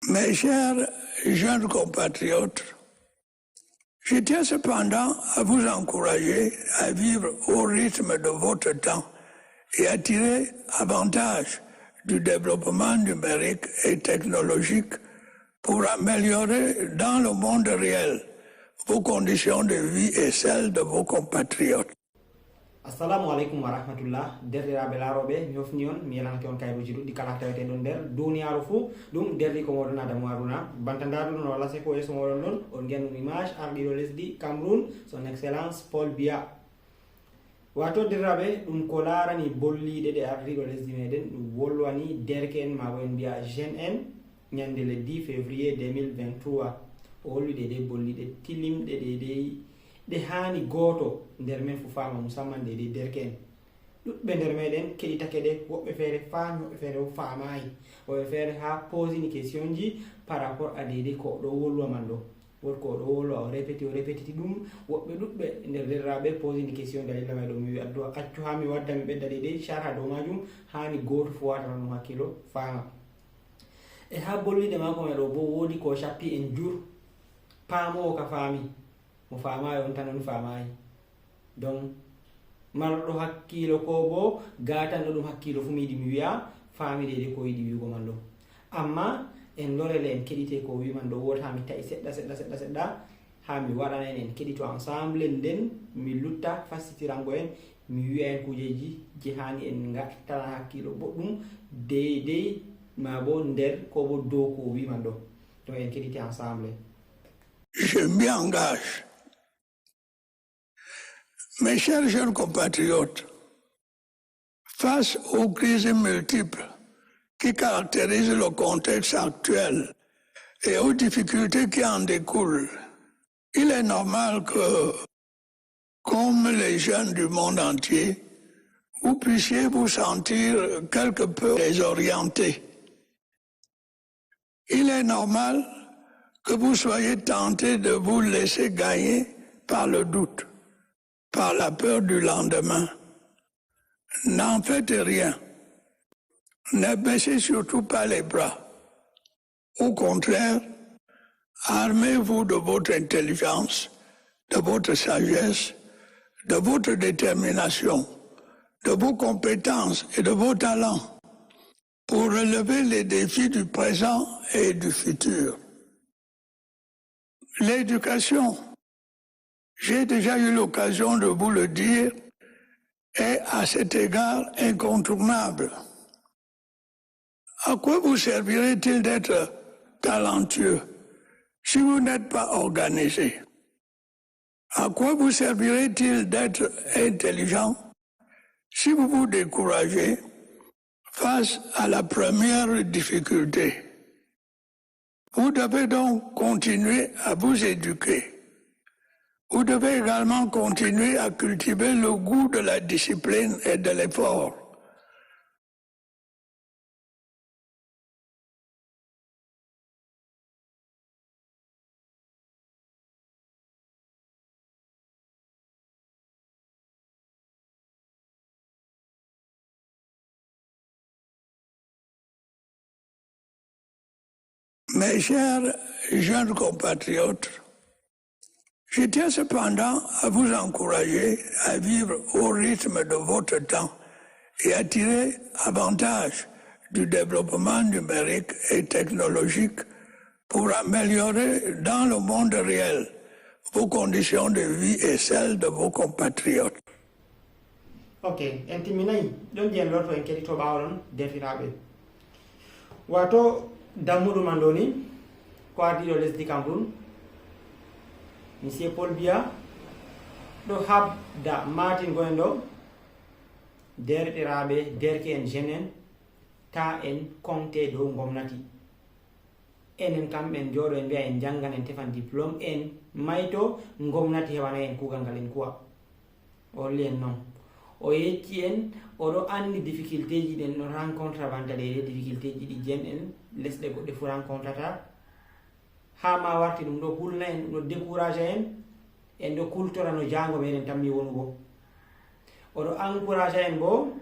Mes chers jeunes compatriotes, je tiens cependant à vous encourager à vivre au rythme de votre temps et à tirer avantage du développement numérique et technologique pour améliorer dans le monde réel vos conditions de vie et celles de vos compatriotes. Assalamu alaikum wa rahmatullah derɗiraɓe laaroɓe mi hofni on mi yelanake on kayruji ɗuɗɗi kala tawete ɗon nder duniyaru fuu ɗum derɗi ko moɗon Adamou Harouna bantandaɗo ɗum walla seko yeeso moɗon ɗon on genɗum image arɗiɗo lesdi Cameroun son excellence Paul Biya wato derɗiraɓe ɗum ko larani bolliɗe ɗe ardiɗo lesdi meɗen ɗum wolwani derke en ma bo en mbiya jeune en ñande le 10 février 2023 o wolwiɗe ɗe bolliɗe tilimɗe ɗe hani goto nder men fu fama musamman de derke en ɗuɓɓe nder meɗen keɗitake ɗe woɓɓe feere faami woɓɓe feere o faamayi woɓɓe feere ha posini question ji par rapport à dede ko ɗo wolwa man ɗo wot ko ɗo wolwa o répétiti ɗum woɓɓe ɗuɓɓe nder derraɓe posini question dalila may ɗo mi wi addu accu ha mi wadda mi ɓedda ɗe charha dow majum hani goto fu watana ɗum hakkilo faama e ha bolliɗe mako may ɗo bo woodi ko cappi en jur paamowo ka faami mo faamayi on tan on faamayi donc marɗo hakkilo ko bo gatanɗo ɗum hakkilo fu mi yiɗi mi wiya faamidede ko yiɗi wigo man ɗo amma en lorele en keɗite ko wiman ɗo wota mi tawi seɗɗa ha mi waɗana en keɗito ensemble nden mi lutta fastitirango en mi wiya en kujeji je hani en gattana hakkilo boɗɗum deydey ma bo nder ko bo dow ko wiman ɗo to en keɗite ensemble. Je m'y engage. Mes chers jeunes compatriotes, face aux crises multiples qui caractérisent le contexte actuel et aux difficultés qui en découlent, il est normal que, comme les jeunes du monde entier, vous puissiez vous sentir quelque peu désorientés. Il est normal que vous soyez tentés de vous laisser gagner par le doute, par la peur du lendemain. N'en faites rien. Ne baissez surtout pas les bras. Au contraire, armez-vous de votre intelligence, de votre sagesse, de votre détermination, de vos compétences et de vos talents pour relever les défis du présent et du futur. L'éducation, j'ai déjà eu l'occasion de vous le dire, est à cet égard incontournable. À quoi vous servirait-il d'être talentueux si vous n'êtes pas organisé? À quoi vous servirait-il d'être intelligent si vous vous découragez face à la première difficulté? Vous devez donc continuer à vous éduquer. Vous devez également continuer à cultiver le goût de la discipline et de l'effort. Mes chers jeunes compatriotes, je tiens cependant à vous encourager à vivre au rythme de votre temps et à tirer avantage du développement numérique et technologique pour améliorer dans le monde réel vos conditions de vie et celles de vos compatriotes. Ok, en timminayi ɗon je en lorto en keɗito ɓawɗon dertiraɓe wato dammuɗo man ɗo ni ko ardiɗo lesdi Cameroun monsieur Paul Biya ɗo habda matingo en ɗo derɗiraɓe derke en jeune en ta en konte dow gomnati enen kam en jooɗo en mbiya en jangan en tefan diplôme en mayto gomnati heɓana en kugal ngal en kuwa o holli en noon o yecci en oɗo andi difficulté ji ɗen no rencontre banta ɗe difficulté ji ɗi jeune en lesɗe goɗɗe fu rencontrata ha ma warti ɗum ɗo hulna en ɗum ɗo découragé en ɗo kultora no jango meɗen tammi wonugo oɗo encouragé en bo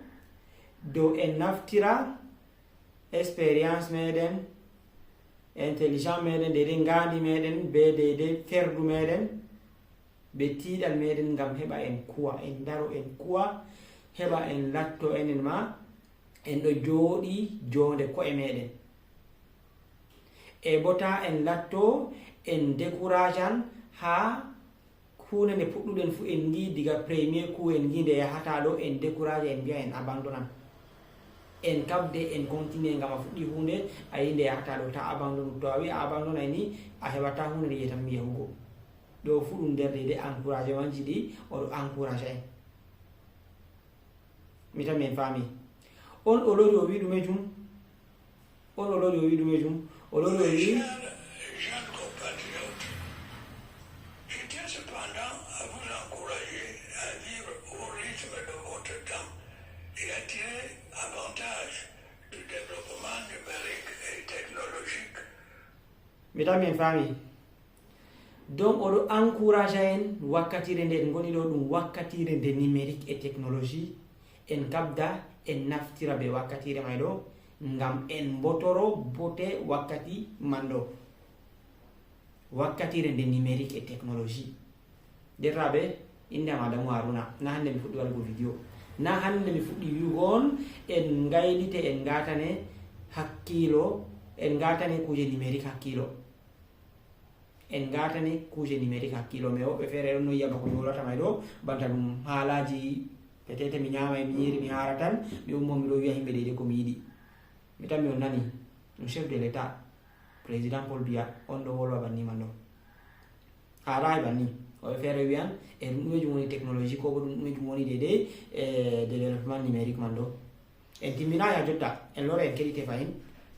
dow en naftira expérience meɗen intelligent meɗen dede ngandi meɗen be dede ferdu meɗen be tiiɗal meɗen ngam heɓa en kuwa en daro en kuwa heɓa en latto enen ma en ɗo jooɗi jonde ko'e meɗen e bota en latto en découragean ha hunde nde puɗɗuɗen fu en gi diga premier coup en gi nde yahata ɗo en décourage en mbiya en abandonnan en kabde en continue ngam a fuɗɗi hunde a yi nde yahata ɗo ta abandon to a wi a abandonay ni a heɓata hunde nde yetanmi yahugo ɗo fu ɗum nder de encouragement ji ɗi oɗo encourage en mi tan min faami on o lori o wi ɗumejum on o lori o wi ɗumejum o lori o wi mi tan min faami donc oɗo encourage en wakkatire nde en goni ɗo ɗum wakkatire nde numérique et technologie en kabda en naftira be wakkatire may ɗo ngam en mbotoro bote wakkati man ɗo wakkatire nde numérique et technologie derraɓe indema Adamu Haruna na hande mi fuɗɗi waɗugo vidéo na hande mi fuɗɗi wiugo on en gaylite en gatane hakkilo en gatane kuje numérique hakkilo en gatane kuje numérique hakkilo mais woɓɓe feere ɗon no yiyama ko mi wolata may ɗo banta ɗum haalaji peut-être mi ñama mi ñiri mi hara tan mi ummo miɗo wiya yimɓe deyde komi yiɗi mi tan mi on nani ɗum chef de l'état président Paul Biya on ɗo wolwa banni man ɗo haala e banni woɓe feere wiyan e ɗum ɗumejum woni technologie ko bo ɗum ɗumejum woni deyde e développement numérique man ɗo en timmina ya jotta en lora en keɗite fayin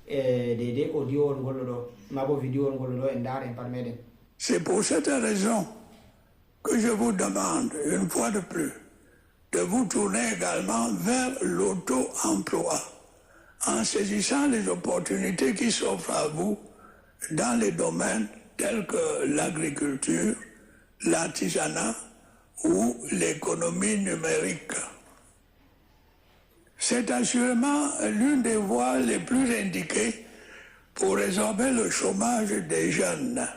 deyde audio wol ngolɗo ɗo mabo vidéo wol ngolɗo ɗo en dar en par meɗen. C'est pour cette raison que je vous demande une fois de plus de vous tourner également vers l'auto-emploi en saisissant les opportunités qui s'offrent à vous dans les domaines tels que l'agriculture, l'artisanat ou l'économie numérique. C'est assurément l'une des voies les plus indiquées pour résorber le chômage des jeunes.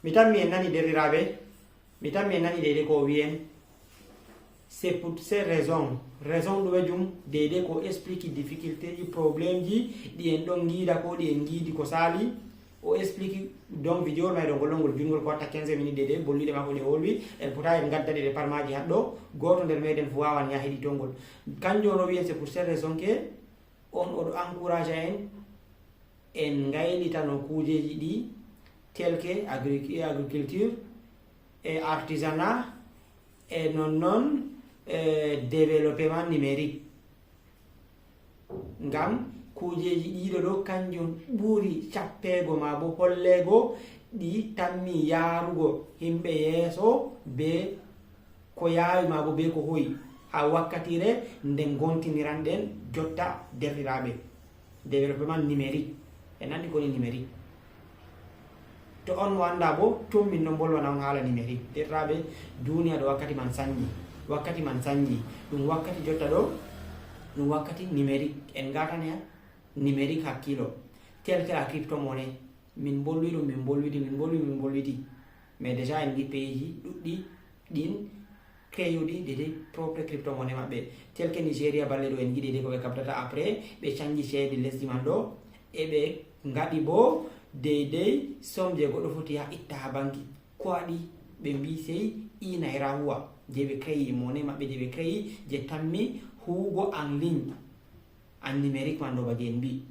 Mi tan mi en nani derriraɓe mi tan mi en nani deyde ko wiyen c'est pour ces raisons ɗumejum deyde ko explique difficulté ji probléme ji ɗi en ɗon giida ko ɗi en giidi ko saali o explique donc vidéo may ɗo ngollongol jungol ko watta 15 minutes deyde bolliɗe makko ɗe wolwi en pota en gadda ɗe parmaji haɗɗo goto nder meɗen fo wawan ya heɗitolngol kanjum no wiyen c'est pour ces raisons que on oɗo encourage en gaylitano kujeji ɗi tel que agriculture et artisanat et non développement numérique ngam kujeji ɗiɗo ɗo kanjum ɓuri cappego ma bo hollego ɗi tammi yarugo himɓe yeeso be ko yawi ma bo be ko hoyi ha wakkatire nde gontiniran ɗen jotta derɗiraɓe développement numérique en andi koni numérique to on mo anda bo tummin no bolwana on haala numérique derɗiraɓe duniya ɗo wakkati man sanji ɗum wakkati jotta ɗo ɗum wakkati numérique en gatane numérique hakkilo tel que la cryptomonnaie min bolwi ɗum min bolwiti mais déjà en gi pays ji ɗuɗɗi ɗin créuɗi dede propre cryptomonnaie maɓɓe tel que Nigéria balle ɗo en giɗi de ko ɓe kabdata après ɓe canji ceede lesdi man ɗo e ɓe gaɗi bo deydey somme je goɗɗo foti ha itta ha banque ko waɗi ɓe mbi sey inaira huwa je ɓe créi monnaie maɓɓe je ɓe créi je tammi huugo en ligne en numérique man ɗo badi en mbi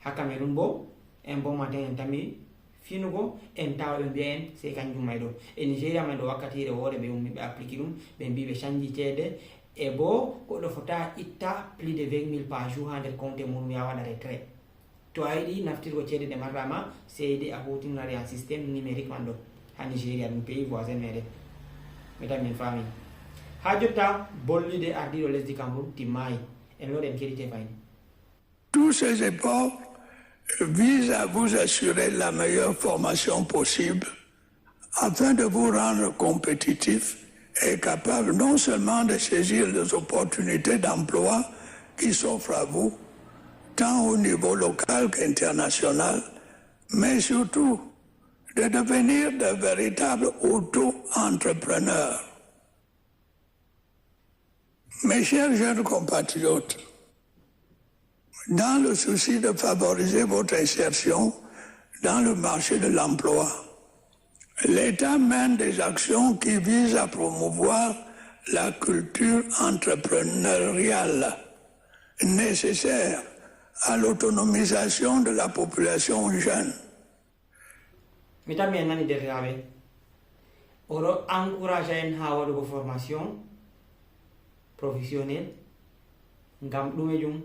ha Cameroun bo en bon matin en tammi finugo en tawa ɓe mbiya en sey kanjum may ɗo e Nigéria may ɗo wakkatire woore ɓe ummi ɓe applique ɗum ɓe mbi ɓe canji ceede e bo goɗɗo fota itta plus de 20 000 par jour ha nder compte mum ya waɗa retrait to a yiɗi naftirgo ceede ɗe marrama seyde a hutinare en systéme numérique man ɗo ha Nigéria ɗum pays voisin meɗen mi tan min faami ha jotta bollide ardiɗo lesdi Cameroun timmayi en loɗen keɗite fayin. Tous ces efforts visent à vous assurer la meilleure formation possible afin de vous rendre compétitif et capable non seulement de saisir les opportunités d'emploi qui s'offrent à vous, tant au niveau local qu'international, mais surtout de devenir de véritables auto-entrepreneurs. Mes chers jeunes compatriotes, dans le souci de favoriser votre insertion dans le marché de l'emploi, l'État mène des actions qui visent à promouvoir la culture entrepreneuriale nécessaire à l'autonomisation de la population jeune. Mesdames et messieurs, on encourage une formation professionnelle, ngam ɗumejum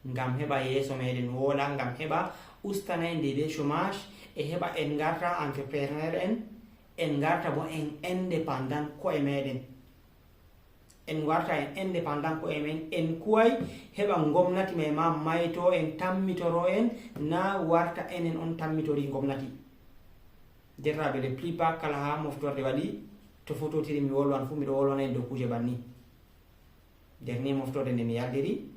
ngam heɓa yeeso meɗen wooɗa, ngam heɓa ustana en dede chômage e heɓa en garta entrepreneur en garta bo en indépendant koye meɗen, en warta en indépendant koye men, en kuway heɓa gomnati me ma mayto en tammitoro en na warta enen on tammitori gomnati. Derraɓe le plupart kala ha moftorde waɗi to fototiri mi wolwan fu miɗo wolwana en dow kuje banni. Dernier moftorde nde mi yaldiri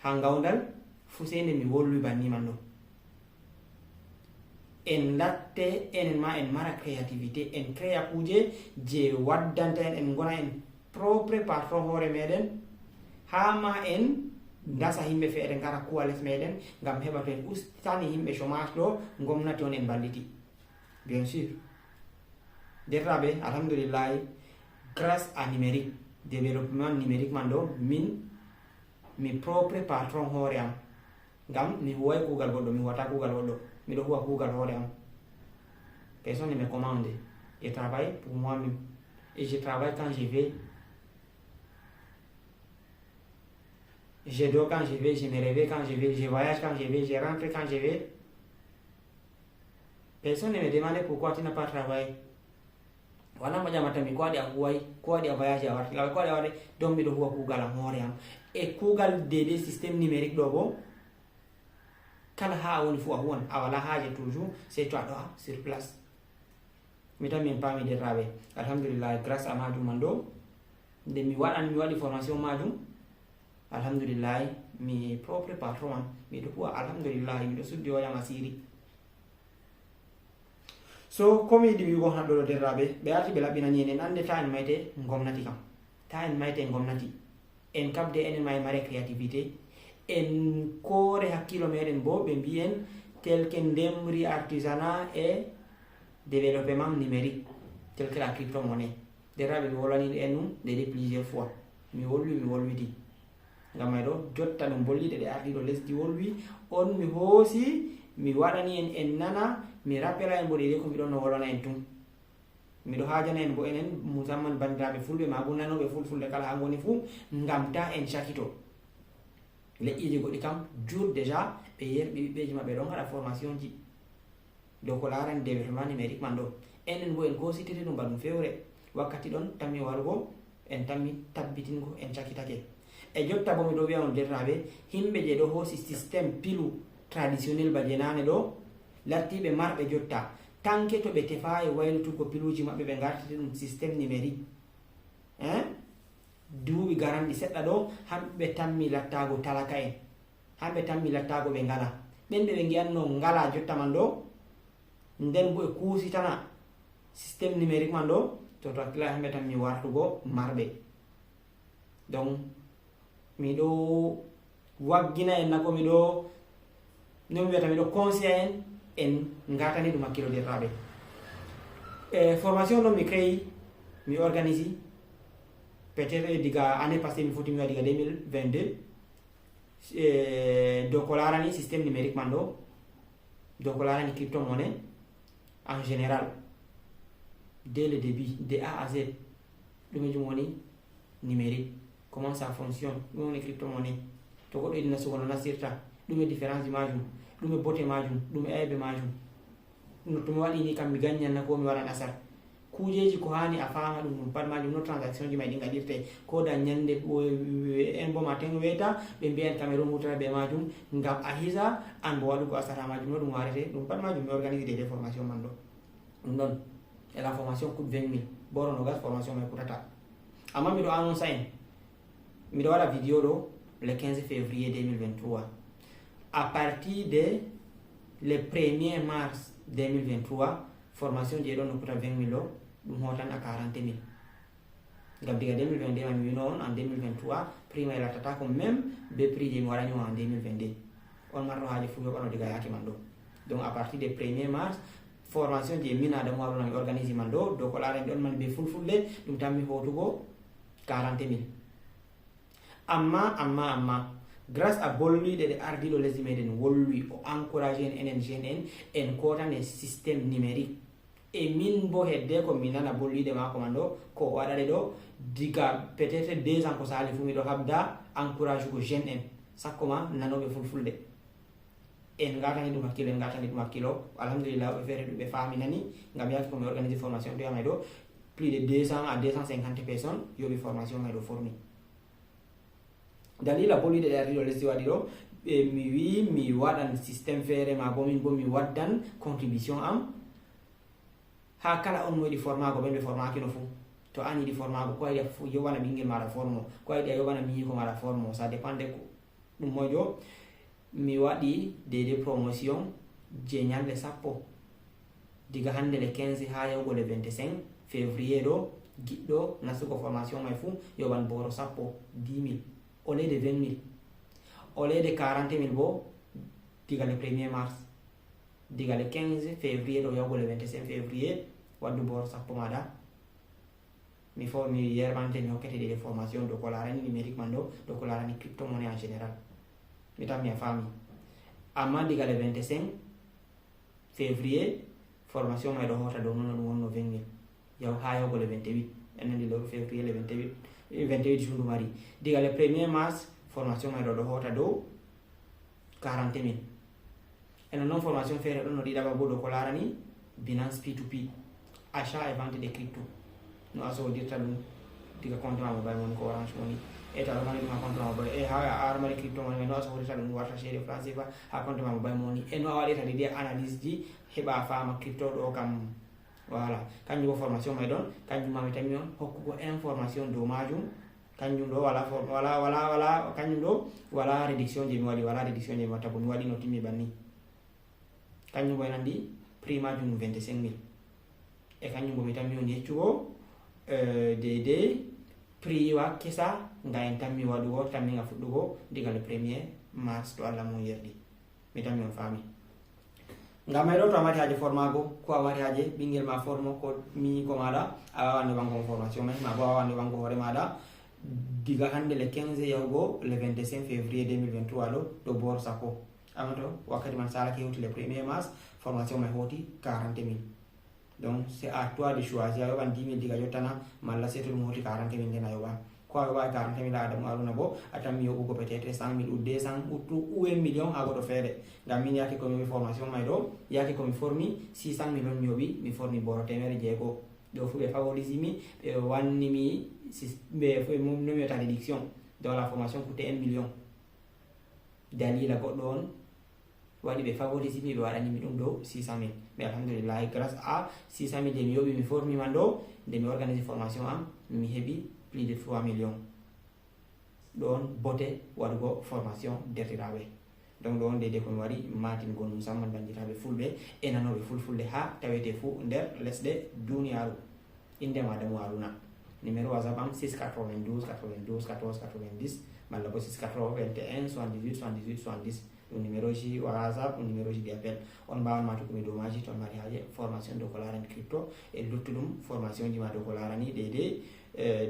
ha gawdal fu sende mi wolwi banni man ɗo. En latte enen ma en mara créativité, en créa kuje je waddanta en gona en propre patron hoore meɗen, ha ma en dasa himɓe feere ngara kuwa les meɗen ngam heɓa to en ustani himɓe chômage ɗo gomnati on en balliti. Bien sûr, derraɓe alhamdoulillahi grâce à numérique, développement numérique man ɗo min mi propre patron hoore am, ngam mi huway kuugal goɗɗo, mi huwata kuugal goɗɗo, miɗo huwa kuugal hoore am. Personne ne me commande, je travaille pour moi-même et je travaille quand je vais, je dors quand je vais, je me réveille quand je vais, je voyage quand je vais, je rentre quand je vais. Personne ne me demande pourquoi tu n'as pas travaillé. Wana majamata mi ko waɗi a huway, ko waɗi a voyage a warti lawa, ko waɗi a waɗi donc miɗo huwa kuugal am hoore am. E kuugal dede systéme numérique ɗo bo kala ha a woni fu a huwan, a wala haaje toujours c'est to a ɗo sur place. Mi tan min paami derraɓe alhamdulillah grâce à majum man ɗo nde mi waɗi formation majum alhamdulillah mi propre patron am miɗo huwa alhamdulillah miɗo suddi oyam asiri. So komi yiɗi wigo haɗɗo ɗo derraɓe ɓe arti ɓe laɓɓinani en ande ta en mayte gomnati kam, ta en mayte gomnati en kabde enen ma en mare créativité en koore hakkilo meɗen bo ɓe mbiyen tel que ndemri artisanat et développement numérique tel que la crypto-monnaie. Derraɓe mi wolwani en ɗum dede plusieurs fois, mi wolwiti ngam may ɗo jotta ɗum bolliɗe ɗe arti ɗo lesdi wolwi on mi hoosi mi waɗani en nana, mi rappela en bo ɗeɗe ko miɗon no wolwana en tun. Miɗo haajana en bo enen musamman bandiraɓe fulɓe ma bo nanoɓe fulfulde kala ha goni fuu ngam ta en cakito. Leƴƴiji goɗɗi kam jur déjà ɓe yerɓi ɓiɓɓeji maɓɓe ɗon haɗa formation ji dow ko larani développement numérique man ɗo. Enen bo en gositiri ɗum baɗum fewre wakkati ɗon tammi warugo en tammi tabbitingo en cakitake. E jotta bo miɗo wiya on derraɓe himɓe je ɗo hoosi systéme pilu traditionnel ba je nane ɗo lattiɓe marɓe jotta tanke to ɓe tefayi waylutugo piluji maɓɓe ɓe gartiti ɗum systéme numérique duuɓi garanɗi seɗɗa ɗo hamɓe tammi lattago talaka en, hamɓe tammi lattago ɓe ngala ɓen ɓe ɓe giyanno ngala jotta man ɗo nden bo e kuusitana systéme numérique man ɗo to hakkila hamɓe tammi wartugo marɓe. Donc miɗo waggina en nako miɗo no mi wiyata miɗo conseille en ngatani ɗum hakkilo derraɓe. Formation ɗon mi créi mi organise peut-être diga année passée mi foti mi wa diga 2022 dow ko larani systéme numérique man ɗo, dow ko larani crypto monnaie en général dès le début de A à Z ɗumejum woni numérique, comment ça fonctionne, ɗum woni crypto monnaie, to goɗɗo yiɗi nasugo no nasirta, ɗum e différence ji majum, ɗum e bote majum, ɗum e aybe majum. No to mi waɗi ni kam mi gagnanna ko mi waɗan asar kujeji ko hani a fama ɗum pat majum no transaction ji may ɗi gaɗirte ko da ñande en bo maten weta ɓe mbiyan Cameroun hutata ɓe majum ngam a hisa an bo waɗugo asara majum no ɗum warete ɗum pat majum mi organise des formation man ɗo ɗum ɗon e la formation coûte 20 000 boro no gas formation may kutata. Amma miɗo annonce en miɗo waɗa vidéo ɗo le 15 février 2023 à partir de le 1er mars 2023 formation je ɗon nokkata 20 000 o ɗum hotan a 40 000 ngam diga 2022 mami wino on en 2023 prix may lattata ko même be prix je mi waɗanimo en 2022 on marɗo haaji fu yoɓano diga yaki man ɗo. Donc à partir du 1er mars formation je min Adamou Harouna mi organise man ɗo dow ko laarani ɗon man be fulfulde ɗum tanmi hotugo 40 000 amma grâce à bolluɗe ɗe ardiɗo lesdi meɗen wolwi o encouragé en enen jeune en kotan e systéme numérique e min bo hedde ko mi nana bolluɗe mako man ɗo ko waɗaɗe ɗo diga peut être 2 ans ko sali fu miɗo habda encourage ko jeune en sakko ma nanoɓe fulfulde en gatani ɗum hakkilo alhamdulillah ɓe feere ɗum ɓe faminani ngam yaki komi organise formation to yamay ɗo plus de 200 à 250 personnes yoɓi formation may ɗo formi dalila bolluɗe ɗe ardiɗo lesdi waɗi ɗo mi wi mi waɗan systéme feere ma bo min bo mi waddan contribution am ha kala on mo yiɗi formago ɓen ɓe formakino fou to an yiɗi formago ko yiɗi fu yoɓana ɓinguel maɗa formo ko yiɗi a yoɓana miyiko maɗa formo ça dépend de ɗum moƴo mi waɗi des promotion je ñalde sappo diga hande le 15 ha yawgo le 25 février ɗo giɗɗo nastugo formation may fou yoɓan boro sappo 10 000 au lieu de 20 000 au lieu de 40 000 bo diga le 1er mars diga le 15 février ɗo yawgo le 25 février waddu boro sappo maɗa mi yerɓante mi hokkete ɗe formation dow ko larani numérique man ɗo dow ko larani crypto monnaie en général mi tan mi a faami amma diga le 25 février formation may ɗo hota dow nono ɗum wonno 20 000 yaw ha yawgo le 28 enandi lewru février le 28 jour mari diga le 1er mars formation may ɗo hota dow 40 000 eno noon formation feere ɗon no ɗiɗaɓa bo dow ko larani Binance P2P achat et vente des crypto no a sodirta ɗum diga compte ma mobile money ko Orange Money e taɗo mani ɗum ha compte ma mobile e ha armari crypto money no a sodirta ɗum warta chéri franc CFA ha compte ma mobile money e no a waɗirta ɗiɗi analyse ji heɓa fama crypto ɗo kam voilà kanjum bo formation may ɗon kanjum mami tami on hokkugo information dow majum kanjum ɗo wala kanjum ɗo wala réduction je mi waɗi wala réduction je mi watta bo mi waɗi no timmi banni kanjum bo en andi prix majum 25 000 e kanjum bo mi tammi on yeccugo dede prix wa kesa nga en tammi waɗugo tammi nga fuɗɗugo diga le 1er mars to Allah mo yerdi mi tammi on faami ngam may ɗo to a mari haaje formago ko a wari haaje ɓinguel ma formo ko mi ko maɗa a wawan ɗoɓango formation may ma bo a wawan ɗoɓango hoore maɗa diga hande le 15 yawgo le 25 février 2023 ɗo bor sappo amato wakkati man salake hewti le 1er mars formation may hoti 40 000 donc c'est à toi de choisir a yoɓan 10 000 diga yottana malla c'est to ɗum hoti 40 000 nden a yoɓan ko a yoɓa 40 000 Adamou Harouna bo a tammi yoɓugo peut être 100 000 ou 200 ou 1 million ha goɗɗo feere ngam min yaki komi formation may ɗo yaki komi formi 600 000 on mi yoɓi mi formi boro 1jeego ɗo fu ɓe favorise mi ɓe wannimi ɓe no mi wiyata réduction dans la formation coûté 1 million dalila goɗɗo on waɗi ɓe favorise mi ɓe waɗanimi ɗum dow 600 000 mais alhamdulillah grâce à 600 000 je mi yoɓi mi formi man ɗo nde mi organise formation am mi heɓi plus de 3 millions ɗon bote waɗugo formation dertiraɓe donc ɗon dede komi waɗi matingol musamman bandiraɓe fulɓe e nanoɓe fulfulde ha tawete fou nder lesɗe duniyaru indema Adamou Harouna numéro whatsapp am 692 92 14 90 malla bo 681 78 78 70 ɗum numéro ji whatsapp ɗum numéro ji d'appel on mbawan matukomi dow maji toon mari haaje formation dow ko larani crypto e luttuɗum formation ji ma dow ko larani dede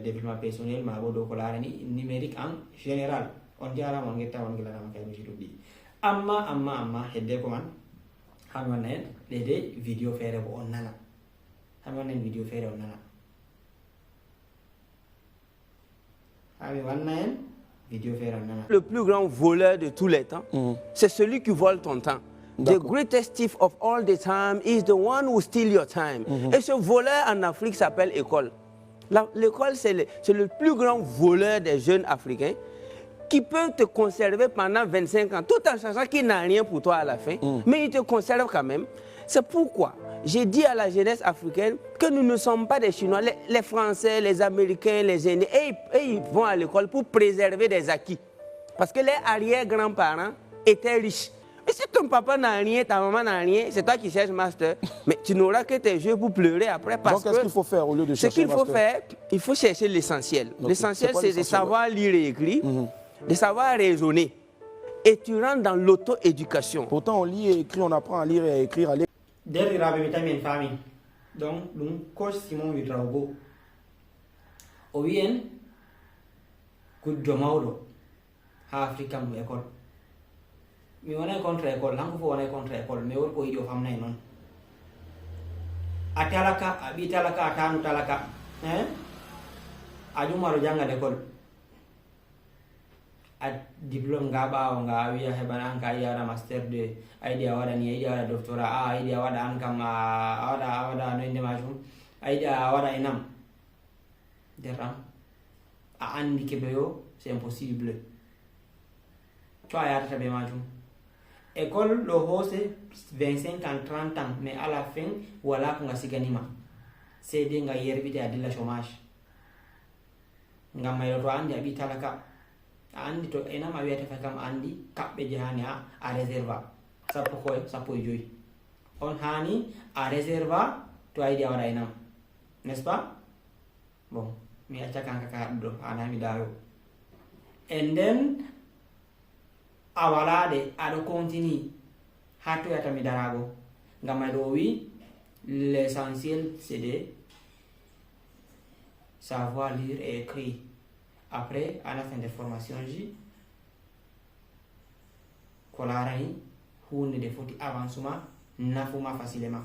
développement personnel ma bo dow ko larani numérique en général on jarama on guettama on guillanama kayruji ɗuɗɗi amma hedde ko man hami wanna en dede vidéo feere bo on nana hami wanna en vidéo feere on nana hami wanna en vidéo feere on nana. Le plus grand voleur de tous les temps, c'est celui qui vole ton temps. The greatest thief of all the time is the one who steals your time. Et ce voleur en Afrique s'appelle école. L'école, c'est le plus grand voleur des jeunes africains qui peut te conserver pendant 25 ans, tout en sachant qu'il n'a rien pour toi à la fin, mais il te conserve quand même. C'est pourquoi j'ai dit à la jeunesse africaine que nous ne sommes pas des Chinois, les Français, les Américains, les Indiens, et ils vont à l'école pour préserver des acquis. Parce que les arrière-grands-parents était riche. Mais si ton papa n'a rien, ta maman n'a rien, c'est toi qui cherches master, mais tu n'auras que tes yeux pour pleurer après. Parce Donc, qu'est-ce qu'il faut faire au lieu de chercher ce qu'il faut faire, il faut chercher l'essentiel. L'essentiel, c'est de savoir lire et écrire, de savoir raisonner. Et tu rentres dans l'auto-éducation. Pourtant, on lit et écrit, on apprend à lire et à écrire. Derrière la famille. Donc, coach Simon Vitrago. Oyen, coup de Mauro, Africain école. Mais on est contre école, on est contre école, mais on peut y aller non. Atalaka, abitalaka, atanu talaka, Ajumaro janga l'école. A diplôme ngaba nga wiya hebana anka yara master 2 idea wada ni idea wada doctorat idea wada ankam wada no inde majum idea wada enam deram a andi kebeyo c'est impossible to aya ta be majum école lo hose 25 ans 30 ans mais à la fin wala ko ngasiganima c'est de nga yerbite adilla chômage ngam to andi abi talaka andi to enam a wiyata fa kam andi kabbe jehani a réserva sappo koy sappo e joyi on hani a réserva to aydi a wada enam n'est-ce pas bon mi acca kanka ka do anami dayo and then a walade ado continue ha to yata mi darago ngam ay do wi l'essentiel c'est de savoir lire et écrire. Après, à la fin des formations, Kolarai, hunde de foti avancement, nafuma facilement.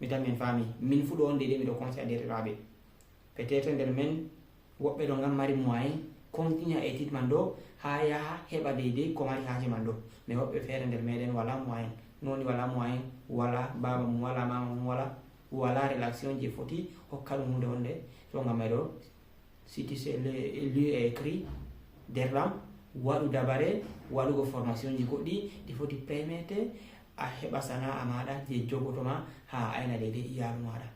Mesdames et famille, min fu don dede mi do conseil de rabe. Peut-être ndel men wobbe do ngam mari moyen continue étude mando haya heba dede ko mari haje mando. Mais wobbe fere ndel meden wala moyen, noni wala moyen, wala baba mum wala mama mum wala relation je foti hokkado hunde wonde so ngam do si tu sais lire et écrire derlam wadu dabare wadu formation ji goddi di foti permettre a heba sana amada je jogotoma ha ayna dede iyalu mada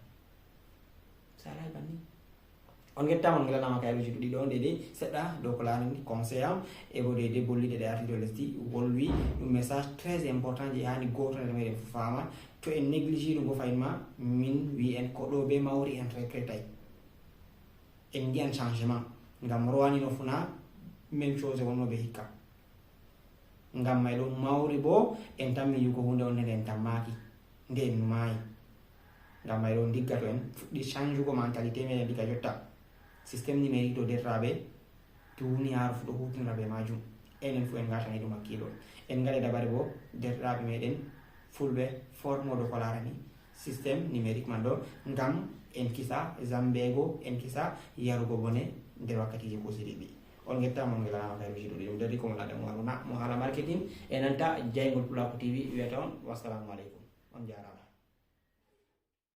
sala bani on getta on ngala ma kaybe judi don dede sedda do ko lani conseil am e bo dede bolli de arti de lesti wolwi un message très important je hani goto de mede fama to en négliger go fayma min wi en ko do be mawri en recrétay en dian changement ngam roani no funa même chose wonno be hikka ngam may do mawri bo en tammi yugo hunde on den tammaki den may ngam may do diggato en fuddi change go mentalité me diga jotta système numérique do derrabe tuni ar fu do hutina be majum enen fu en gata ni do makkido en ngale dabare bo derrabe meden fulbe formo do kolarani système numérique mando ngam en kisa zambego en kisa yarugo bone nder wakkati je ko sidi bi on getta mon ngala ka wiido dum dari ko la dem mo hala marketing enanta jaygol pula ko tv wiata on wassalamu alaikum on jarama